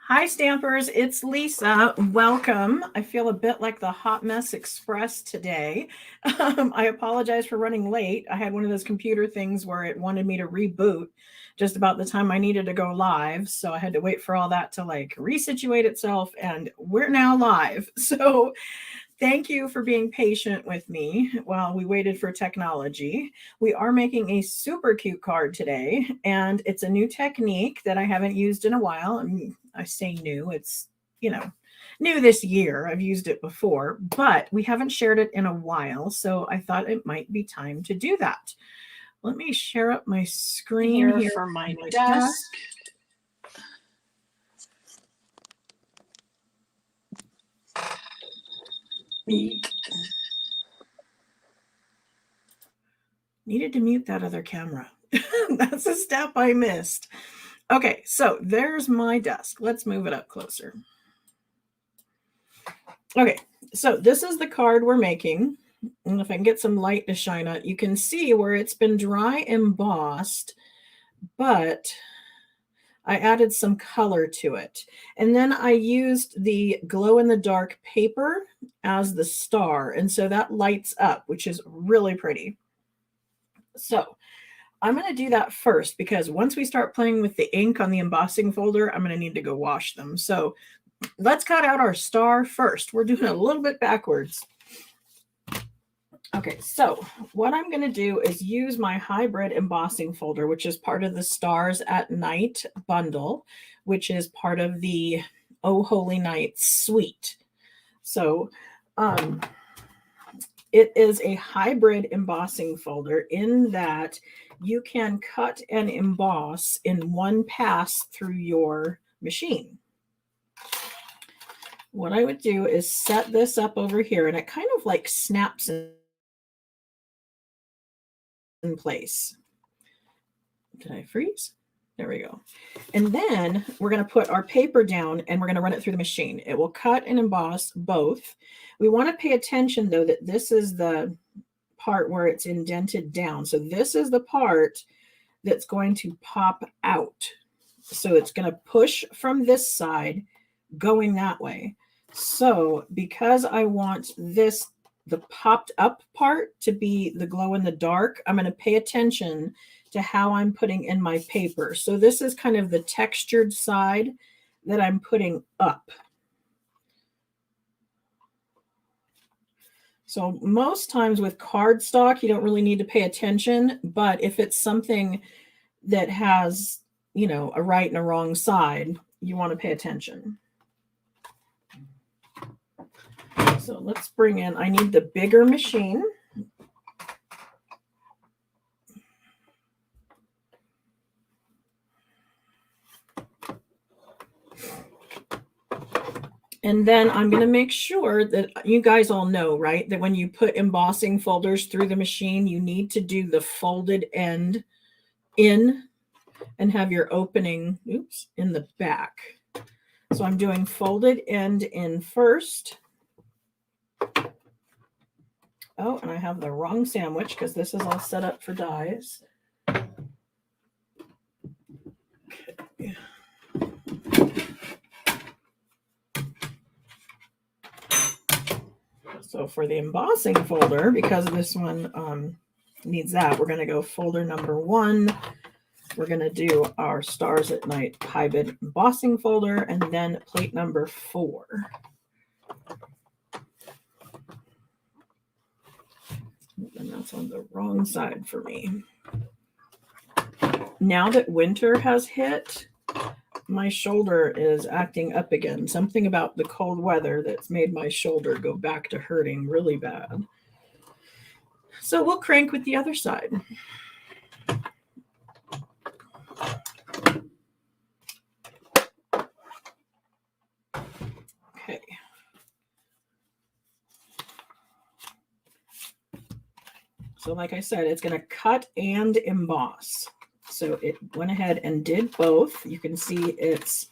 Hi, Stampers. It's Lisa. Welcome. I feel a bit like the Hot Mess Express today. I apologize for running late. I had one of those computer things where it wanted me to reboot just about the time I needed to go live. So I had to wait for all that to like resituate itself, and we're now live. So thank you for being patient with me while we waited for technology. We are making a super cute card today, and it's a new technique that I haven't used in a while. I say new, it's, you know, new this year. I've used it before, but we haven't shared it in a while. So I thought it might be time to do that. Let me share up my screen here for my my desk. Needed to mute that other camera. That's a step I missed. Okay, so there's my desk. Let's move it up closer. Okay, so this is the card we're making. And if I can get some light to shine on it, you can see where it's been dry embossed, but I added some color to it. And then I used the glow in the dark paper as the star. And so that lights up, which is really pretty. So I'm going to do that first because once we start playing with the ink on the embossing folder, I'm going to need to go wash them. So let's cut out our star first. We're doing a little bit backwards. Okay, so what I'm going to do is use my hybrid embossing folder, which is part of the Stars at Night bundle, which is part of the Oh Holy Night suite. So it is a hybrid embossing folder in that you can cut and emboss in one pass through your machine. What I would do is set this up over here, and it kind of like snaps in place. Did I freeze? There we go. And then we're going to put our paper down and we're going to run it through the machine. It will cut and emboss both. We want to pay attention, though, that this is the part where it's indented down. So this is the part that's going to pop out. So it's going to push from this side going that way. So because I want this, the popped up part to be the glow in the dark, I'm going to pay attention to how I'm putting in my paper. So this is kind of the textured side that I'm putting up. So most times with cardstock, you don't really need to pay attention, but if it's something that has, you know, a right and a wrong side, you want to pay attention. So let's bring in, I need the bigger machine. And then I'm going to make sure that you guys all know, right, that when you put embossing folders through the machine, you need to do the folded end in and have your opening, in the back. So I'm doing folded end in first. Oh, and I have the wrong sandwich because this is all set up for dies. Okay. So for the embossing folder, because this one needs that, we're going to go folder number 1. We're going to do our Stars at Night Hybrid Embossing Folder, and then plate number 4. And that's on the wrong side for me. Now that winter has hit, my shoulder is acting up again. Something about the cold weather that's made my shoulder go back to hurting really bad. So we'll crank with the other side. Okay. So like I said, it's going to cut and emboss. So it went ahead and did both. You can see it's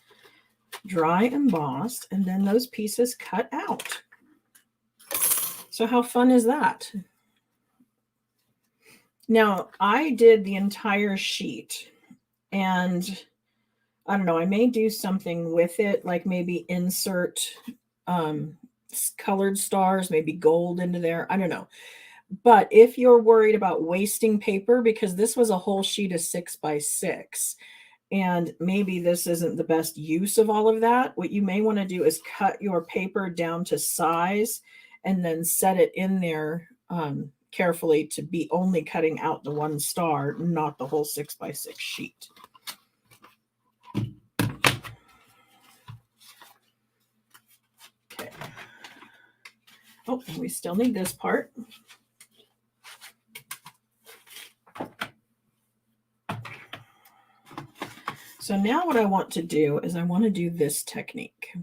dry embossed, and then those pieces cut out. So how fun is that? Now, I did the entire sheet, and I don't know, I may do something with it, like maybe insert colored stars, maybe gold into there. I don't know. But if you're worried about wasting paper, because this was a whole sheet of 6 by 6, and maybe this isn't the best use of all of that, what you may want to do is cut your paper down to size and then set it in there carefully to be only cutting out the one star, not the whole 6 by 6 sheet. Okay. Oh, and we still need this part. So now what I want to do is I want to do this technique.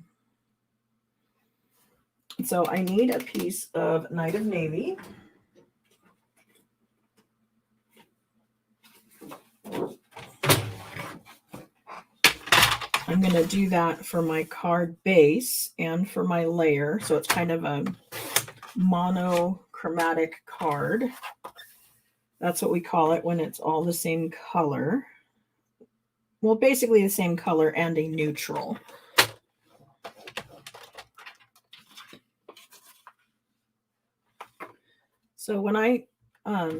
So I need a piece of Night of Navy. I'm going to do that for my card base and for my layer. So it's kind of a monochromatic card. That's what we call it when it's all the same color. Well, basically the same color and a neutral. So when I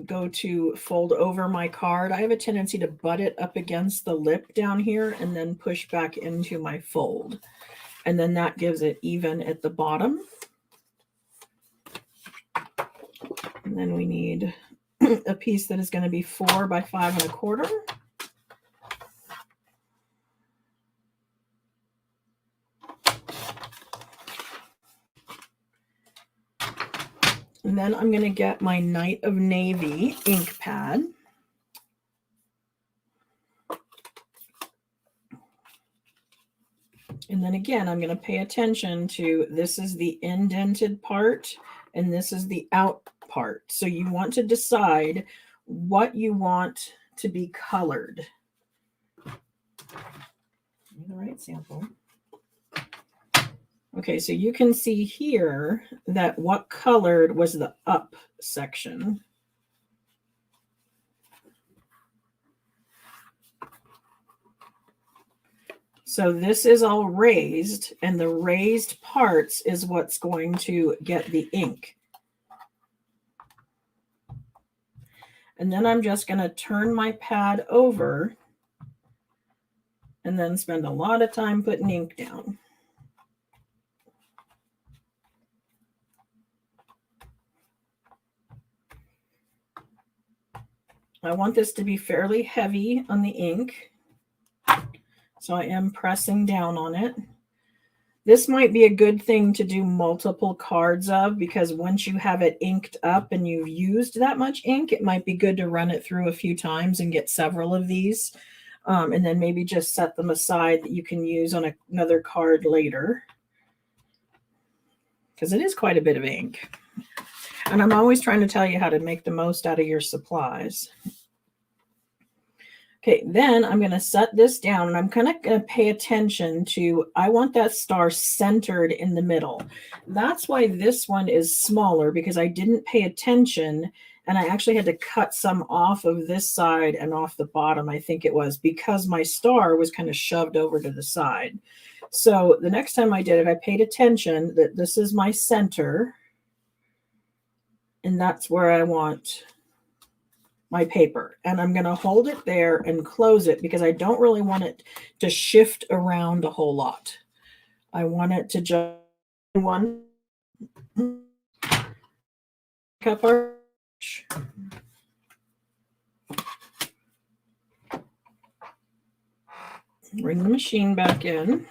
go to fold over my card, I have a tendency to butt it up against the lip down here and then push back into my fold. And then that gives it even at the bottom. And then we need a piece that is going to be 4 by 5 1/4. And then I'm going to get my Night of Navy ink pad. And then again, I'm going to pay attention to, this is the indented part and this is the out part. So you want to decide what you want to be colored. The right sample. Okay, so you can see here that what colored was the up section. So this is all raised, and the raised parts is what's going to get the ink. And then I'm just going to turn my pad over and then spend a lot of time putting ink down. I want this to be fairly heavy on the ink, so I am pressing down on it. This might be a good thing to do multiple cards of, because once you have it inked up and you've used that much ink, it might be good to run it through a few times and get several of these, and then maybe just set them aside that you can use on another card later, because it is quite a bit of ink. And I'm always trying to tell you how to make the most out of your supplies. Okay, then I'm going to set this down, and I'm kind of going to pay attention to, I want that star centered in the middle. That's why this one is smaller, because I didn't pay attention, and I actually had to cut some off of this side and off the bottom, I think it was, because my star was kind of shoved over to the side. So the next time I did it, I paid attention that this is my center, and that's where I want my paper. And I'm going to hold it there and close it, because I don't really want it to shift around a whole lot. I want it to just one cup or bring the machine back in.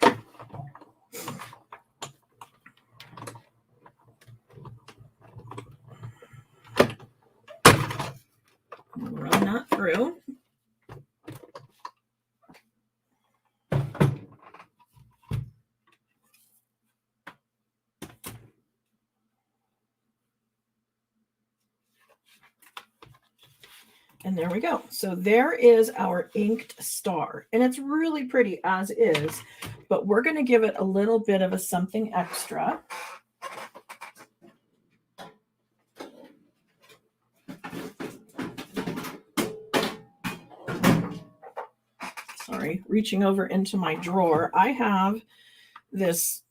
Run that through. And there we go. So there is our inked star, and it's really pretty as is, but we're going to give it a little bit of a something extra. So sorry, reaching over into my drawer, I have this,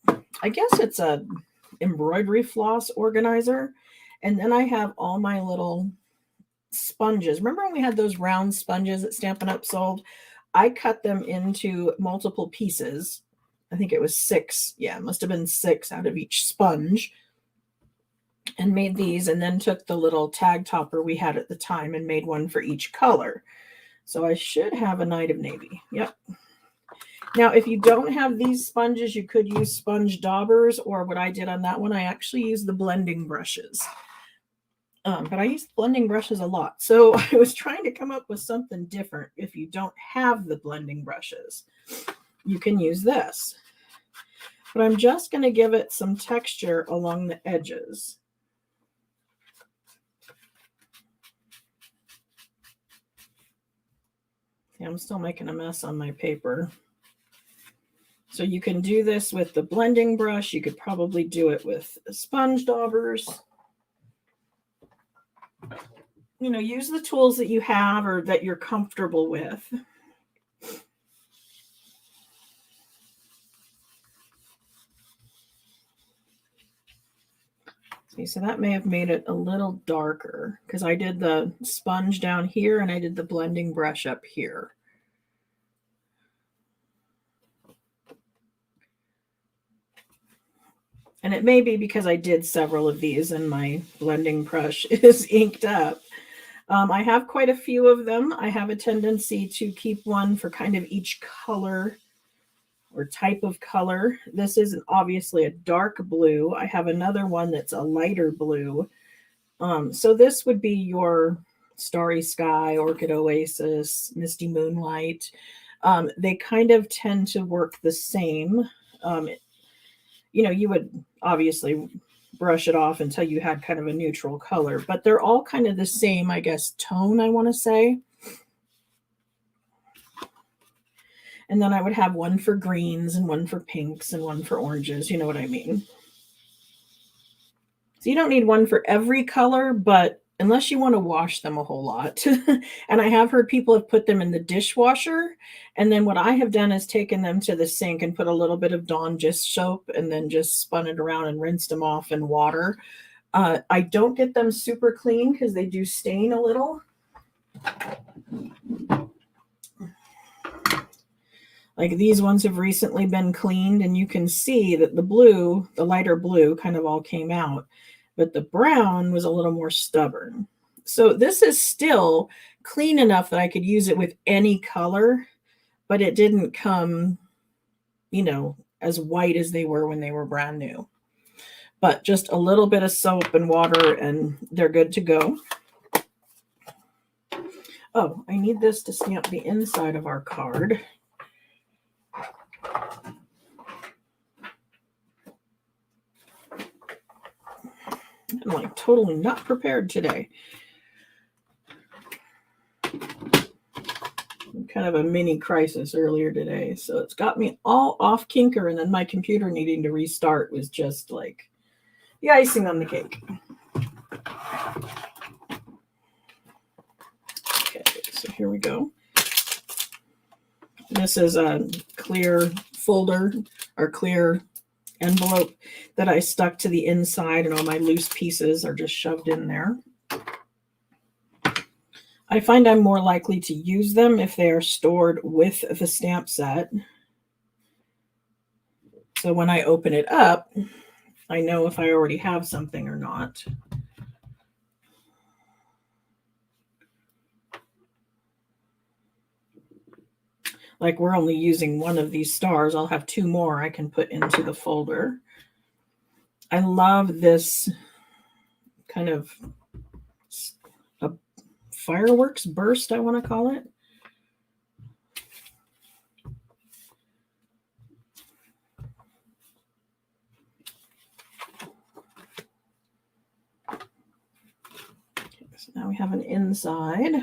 I guess it's a embroidery floss organizer. And then I have all my little sponges. Remember when we had those round sponges that Stampin' Up sold? I cut them into multiple pieces. I think it was 6. Yeah, it must have been 6 out of each sponge. And made these, and then took the little tag topper we had at the time and made one for each color. So I should have a Night of Navy. Yep. Now, if you don't have these sponges, you could use sponge daubers, or what I did on that one, I actually used the blending brushes. But I used blending brushes a lot. So I was trying to come up with something different. If you don't have the blending brushes, you can use this. But I'm just going to give it some texture along the edges. Yeah, I'm still making a mess on my paper. So you can do this with the blending brush. You could probably do it with sponge daubers. You know, use the tools that you have or that you're comfortable with. See, so that may have made it a little darker because I did the sponge down here and I did the blending brush up here. And it may be because I did several of these and my blending brush is inked up. I have quite a few of them. I have a tendency to keep one for kind of each color or type of color. This is obviously a dark blue. I have another one that's a lighter blue. So this would be your Starry Sky, Orchid Oasis, Misty Moonlight. They kind of tend to work the same. You know, you would obviously brush it off until you had kind of a neutral color, but they're all kind of the same, I guess, tone, I want to say. And then I would have one for greens and one for pinks and one for oranges. You know what I mean? So you don't need one for every color, but unless you want to wash them a whole lot. And I have heard people have put them in the dishwasher. And then what I have done is taken them to the sink and put a little bit of Dawn dish soap and then just spun it around and rinsed them off in water. I don't get them super clean because they do stain a little. Like these ones have recently been cleaned and you can see that the blue, the lighter blue kind of all came out, but the brown was a little more stubborn. So this is still clean enough that I could use it with any color, but it didn't come, you know, as white as they were when they were brand new. But just a little bit of soap and water and they're good to go. Oh, I need this to stamp the inside of our card. I'm like totally not prepared today. Kind of a mini crisis earlier today. So it's got me all off kinker, and then my computer needing to restart was just like the icing on the cake. Okay, so here we go. This is a clear folder or clear envelope that I stuck to the inside, and all my loose pieces are just shoved in there. I find I'm more likely to use them if they are stored with the stamp set. So when I open it up, I know if I already have something or not. Like we're only using one of these stars. I'll have 2 more I can put into the folder. I love this kind of a fireworks burst, I want to call it. Okay, so now we have an inside.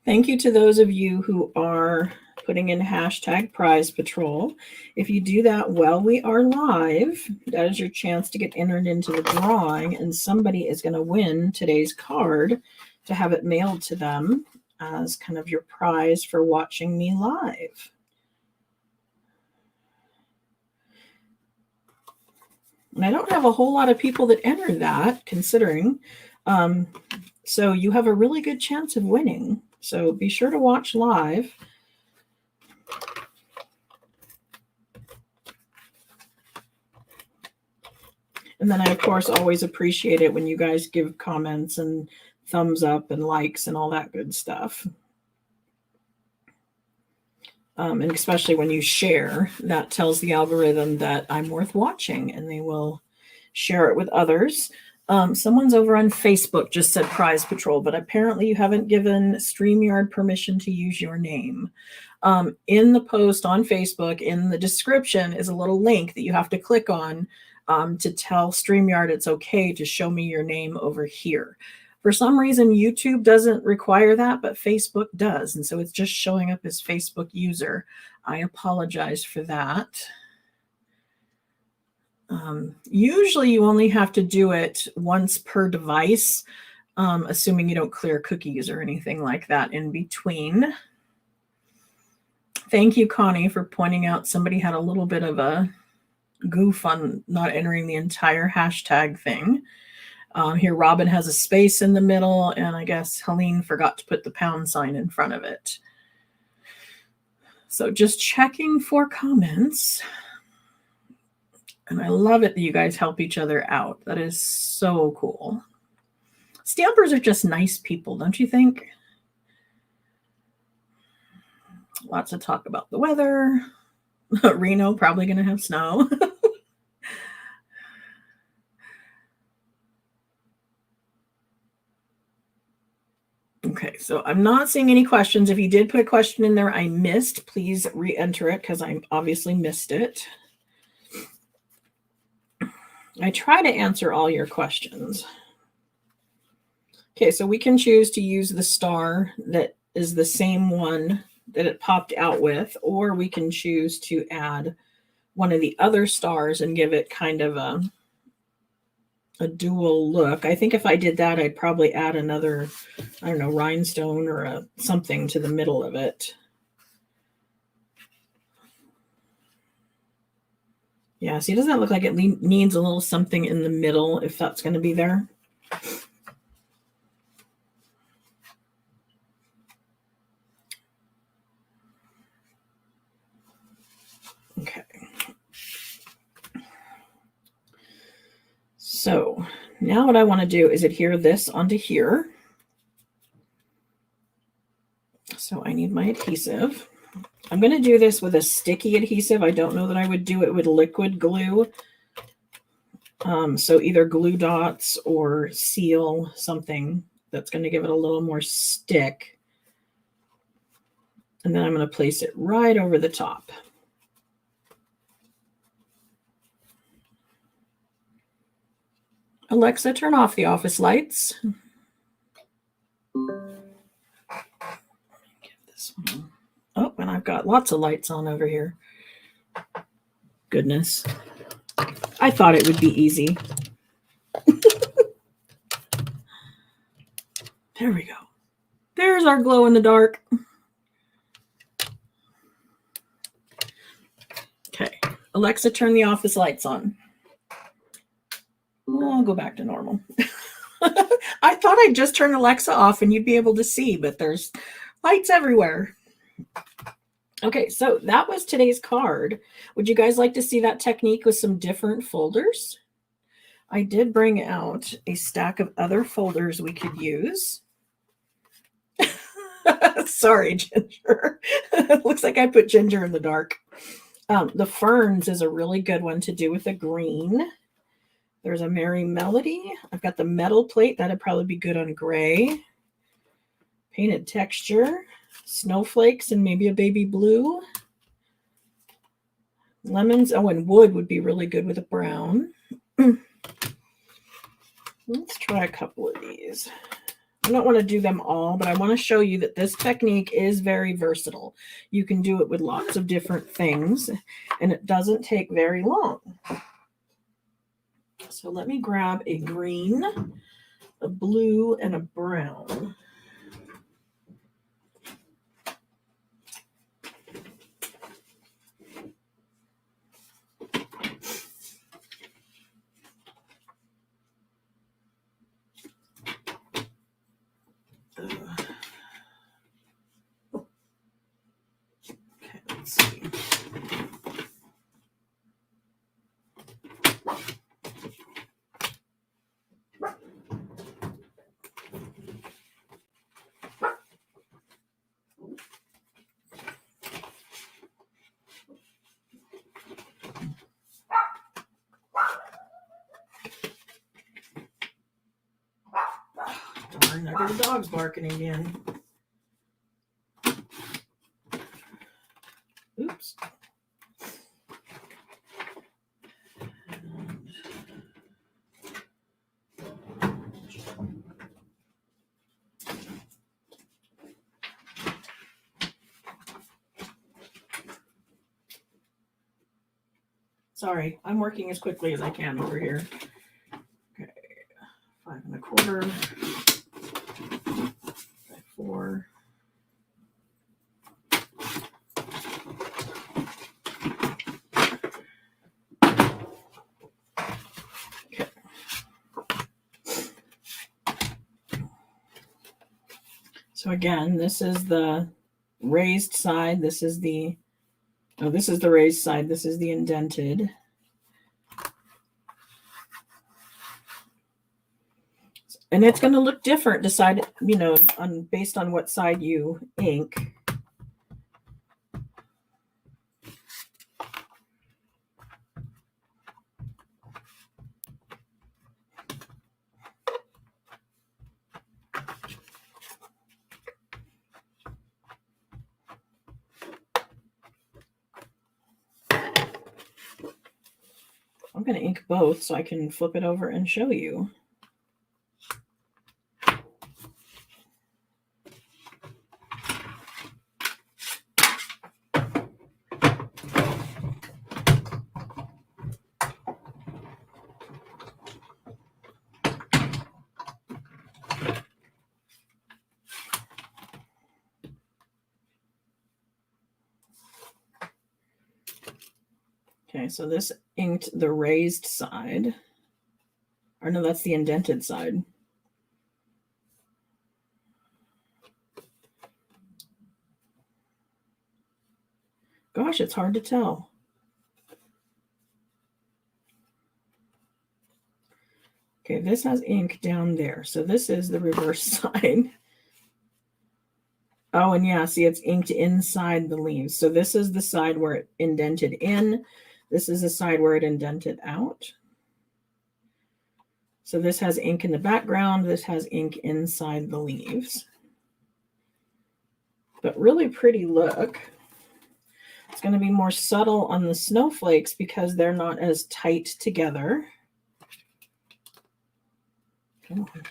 Thank you to those of you who are putting in hashtag prize patrol. If you do that while we are live, that is your chance to get entered into the drawing, and somebody is going to win today's card to have it mailed to them. as kind of your prize for watching me live. And I don't have a whole lot of people that enter that, considering. So you have a really good chance of winning. So be sure to watch live. And then I, of course, always appreciate it when you guys give comments and thumbs up and likes and all that good stuff. And especially when you share, that tells the algorithm that I'm worth watching, and they will share it with others. Someone's over on Facebook just said Prize Patrol, but apparently you haven't given StreamYard permission to use your name. In the post on Facebook, in the description, is a little link that you have to click on to tell StreamYard it's okay to show me your name over here. For some reason, YouTube doesn't require that, but Facebook does. And so it's just showing up as Facebook user. I apologize for that. Usually you only have to do it once per device, assuming you don't clear cookies or anything like that in between. Thank you, Connie, for pointing out somebody had a little bit of a goof on not entering the entire hashtag thing. Here, Robin has a space in the middle, and I guess Helene forgot to put the pound sign in front of it. So just checking for comments. And I love it that you guys help each other out. That is so cool. Stampers are just nice people, don't you think? Lots of talk about the weather. Reno probably going to have snow. Okay, so I'm not seeing any questions. If you did put a question in there I missed, please re-enter it because I obviously missed it. I try to answer all your questions. Okay, so we can choose to use the star that is the same one that it popped out with, or we can choose to add one of the other stars and give it kind of a dual look. I think if I did that, I'd probably add another, I don't know, rhinestone or something to the middle of it. Yeah, see, doesn't that look like it needs a little something in the middle if that's going to be there? Okay. So now what I want to do is adhere this onto here. So I need my adhesive. I'm going to do this with a sticky adhesive. I don't know that I would do it with liquid glue. So either glue dots or seal, something that's going to give it a little more stick. And then I'm going to place it right over the top. Alexa, turn off the office lights. Give this one. Oh, and I've got lots of lights on over here. Goodness. I thought it would be easy. There we go. There's our glow in the dark. Okay. Alexa, turn the office lights on. Well, I'll go back to normal. I thought I'd just turn Alexa off and you'd be able to see, but there's lights everywhere. Okay, so that was today's card. Would you guys like to see that technique with some different folders? I did bring out a stack of other folders we could use. Sorry, Ginger. Looks like I put Ginger in the dark. The ferns is a really good one to do with a green. There's a Merry Melody. I've got the metal plate. That'd probably be good on gray. Painted texture. Snowflakes and maybe a baby blue. Lemons. Oh, and wood would be really good with a brown. Let's try a couple of these. I don't want to do them all, but I want to show you that this technique is very versatile. You can do it with lots of different things, and it doesn't take very long. So let me grab a green, a blue, and a brown. Let's see. Darn, there go the dogs barking again. Oops. Sorry, I'm working as quickly as I can over here. Okay, 5 1/4 by 4. Okay. So again, this is the raised side. This is the raised side. This is the indented. And it's going to look different, based on what side you ink. I'm going to ink both so I can flip it over and show you. Okay, so this inked the raised side. Or no, that's the indented side. Gosh, it's hard to tell. Okay, this has ink down there. So this is the reverse side. Oh, and yeah, see, it's inked inside the leaves. So this is the side where it indented in. This is the side where it indented out. So this has ink in the background. This has ink inside the leaves. But really pretty look. It's going to be more subtle on the snowflakes because they're not as tight together. Come on.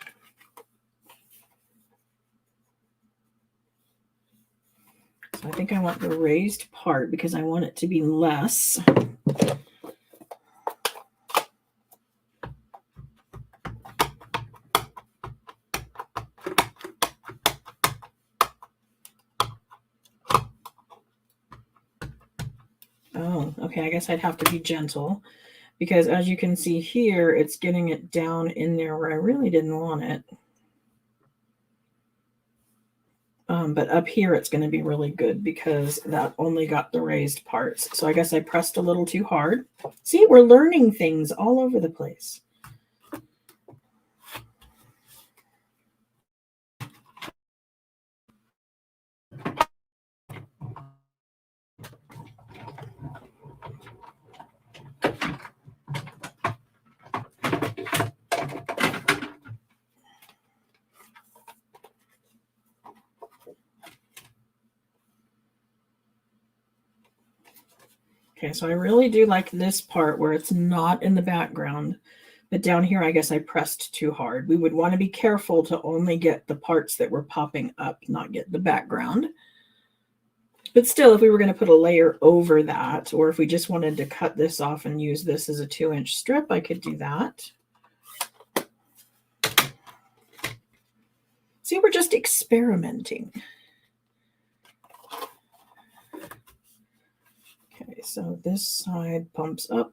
So I think I want the raised part because I want it to be less. Oh, okay, I guess I'd have to be gentle because as you can see here, it's getting it down in there where I really didn't want it. But up here, it's going to be really good because that only got the raised parts. So I guess I pressed a little too hard. See, we're learning things all over the place. Okay, so I really do like this part where it's not in the background, but down here, I guess I pressed too hard. We would want to be careful to only get the parts that were popping up, not get the background. But still, if we were going to put a layer over that, or if we just wanted to cut this off and use this as a 2-inch strip, I could do that. See, we're just experimenting. Okay, so this side pumps up.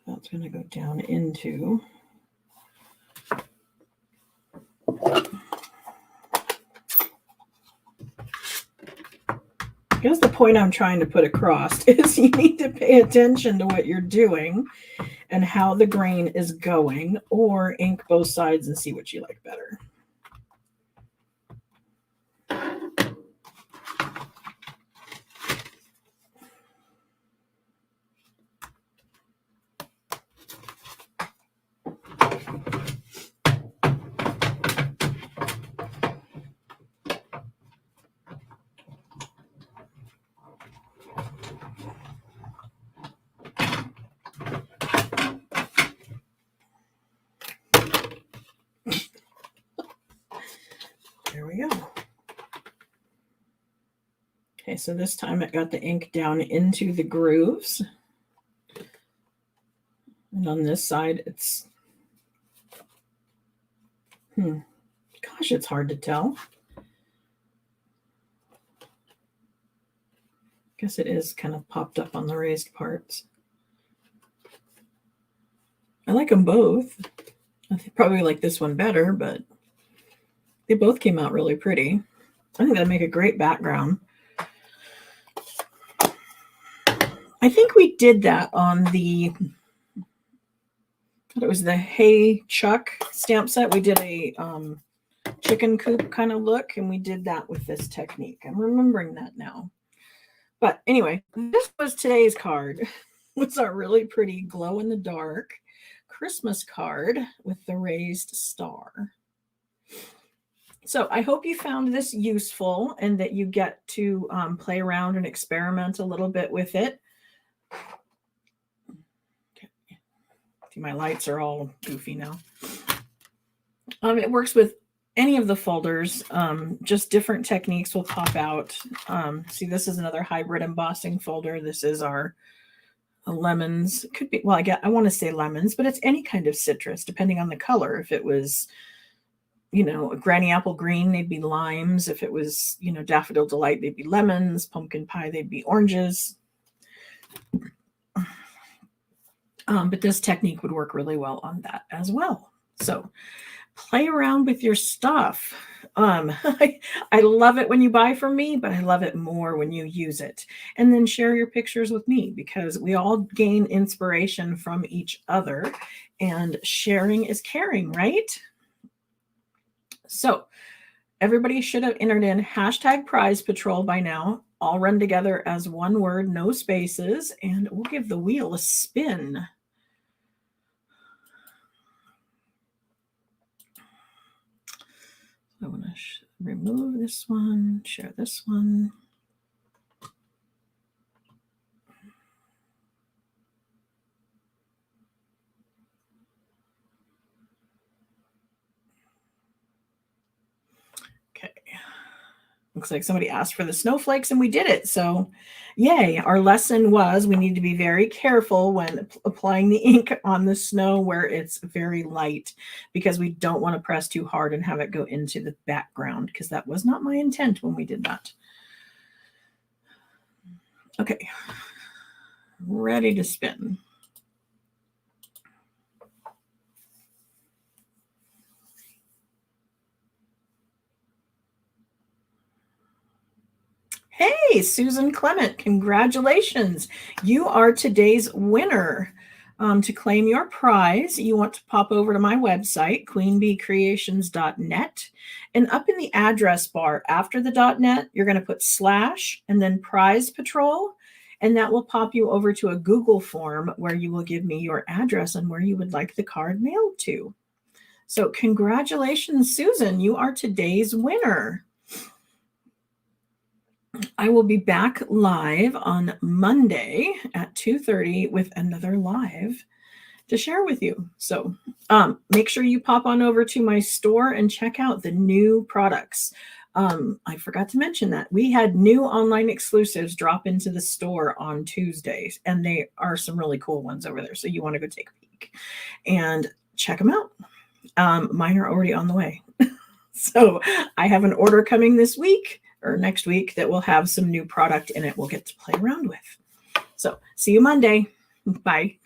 That's going to go down into. guess the point I'm trying to put across is you need to pay attention to what you're doing and how the grain is going, or ink both sides and see what you like better. There we go. Okay, so this time it got the ink down into the grooves. And on this side, it's, gosh, it's hard to tell. Guess it is kind of popped up on the raised parts. I like them both. I probably like this one better, but they both came out really pretty. I think that'd make a great background. I think we did that on the, it was the Hey Chuck stamp set. We did a chicken coop kind of look, and we did that with this technique. I'm remembering that now. But anyway, this was today's card. It's our really pretty glow-in-the-dark Christmas card with the raised star. So I hope you found this useful and that you get to play around and experiment a little bit with it. See, my lights are all goofy now. It works with any of the folders, just different techniques will pop out. See, this is another hybrid embossing folder. This is our lemons. It could be, well, I want to say lemons, but it's any kind of citrus, depending on the color. If it was, you know, granny apple green, they'd be limes. If it was, you know, daffodil delight, they'd be lemons. Pumpkin pie, they'd be oranges. But this technique would work really well on that as well. So play around with your stuff. I love it when you buy from me, but I love it more when you use it. And then share your pictures with me, because we all gain inspiration from each other, and sharing is caring, right? So everybody should have entered in hashtag prize patrol by now, all run together as one word, no spaces, and we'll give the wheel a spin. I want to remove this one, share this one. Okay. Looks like somebody asked for the snowflakes and we did it. So yay. Our lesson was we need to be very careful when applying the ink on the snow where it's very light, because we don't want to press too hard and have it go into the background, because that was not my intent when we did that. Okay. Ready to spin. Hey, Susan Clement, congratulations. You are today's winner. To claim your prize, you want to pop over to my website, queenbeecreations.net, and up in the address bar after the .net, you're going to put / and then prize patrol, and that will pop you over to a Google form where you will give me your address and where you would like the card mailed to. So congratulations, Susan, you are today's winner. I will be back live on Monday at 2:30 with another live to share with you. So make sure you pop on over to my store and check out the new products. I forgot to mention that we had new online exclusives drop into the store on Tuesdays, and they are some really cool ones over there. So you want to go take a peek and check them out. Mine are already on the way. So I have an order coming this week or next week that will have some new product in it we'll get to play around with. So see you Monday. Bye.